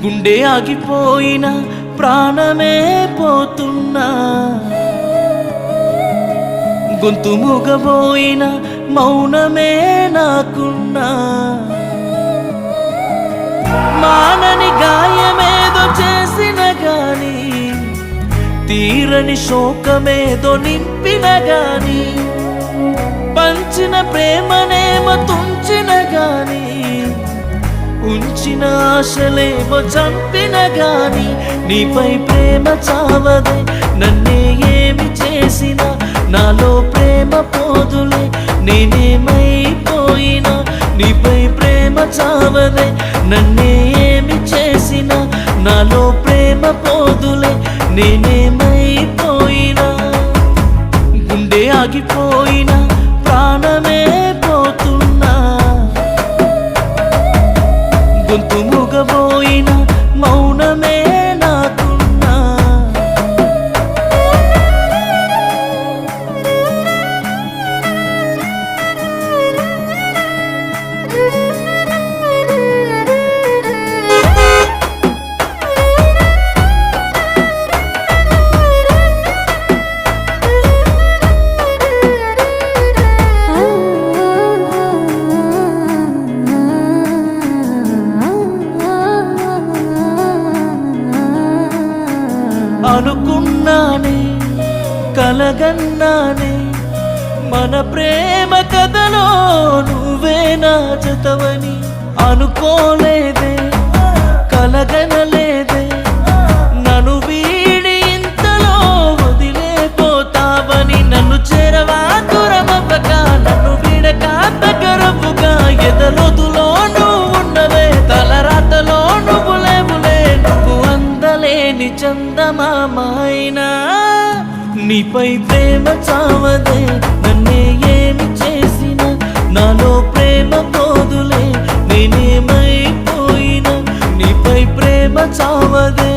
గుండె ఆగిపోయిన ప్రాణమే పోతున్నా, గొంతు మూగబోయిన మౌనమే నాకున్నా, మానని గాయమేదో చేసిన గాని, తీరని శోకమేదో నింపిన గాని, పంచిన ప్రేమనేమో తుంచిన గాని, ఉంచిన ఆశలేమో చంపిన గాని, నీపై ప్రేమ చావదే నన్నే ఏమి చేసినా, నాలో ప్రేమ పోదులే నేనేమైపోయినా, నీపై ప్రేమ చావదే నన్నే ఏమి చేసినా, నాలో ప్రేమ పోదులే నేనేమైపోయినా, గుండె ఆగిపోయిన ప్రాణమే పోతున్నా, గొంతు మూగబోయిన మౌనమే నాకున్నా. అనుకున్నానే కలగన్నానే మన ప్రేమ కథలో నువ్వే నా జతవని, అనుకోలేదే కలగనలేదే నన్ను వీడి ఇంతలో వదిలేపోతావని, నన్ను చేరవా దూరమవ్వక నన్ను వీడక దగ్గరవ్వుగా, ఎదలొదులో నువ్వు ఉన్నవే తలరాతలో నువ్వు లేవులే, నువ్వు అందలేని చందమామైనా, నీపై ప్రేమ చావదే నన్నే ఏమి చేసినా, నాలో ప్రేమ పోదులే నేనేమైపోయినా, నీపై ప్రేమ చావదే.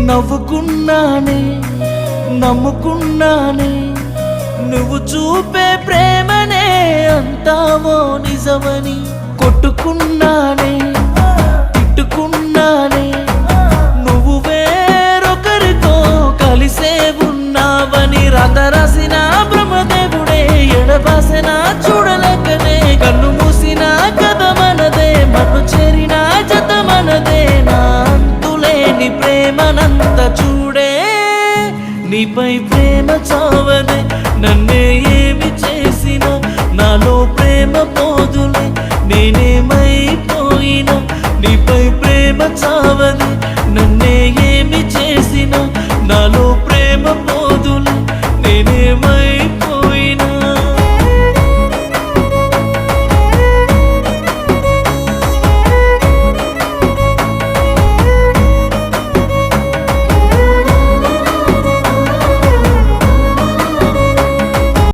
నవ్వుకున్నానే నమ్ముకున్నానే నువ్వు చూపే ప్రేమనే అంతావో నిజమని, కొట్టుకున్నానే తిట్టుకున్నానే నువ్వు వేరొకరితో కలిసే ఉన్నావని, రాత రాసిన బ్రహ్మదేవుడే ఎడబాసిన చూడలేకనే, కన్ను మూసిన కథ మనదే మన్ను చేరిన జత మనదే, నా అంతులేని ప్రేమనంత చూడే నీపై ప్రేమ చావదే నన్నే ఏమి చేసినా, నాలో ప్రేమ పోదులే నేనేమైపోయినా, నీపై ప్రేమ చావదే నన్నే ఏమి చేసినా, నాలో ప్రేమ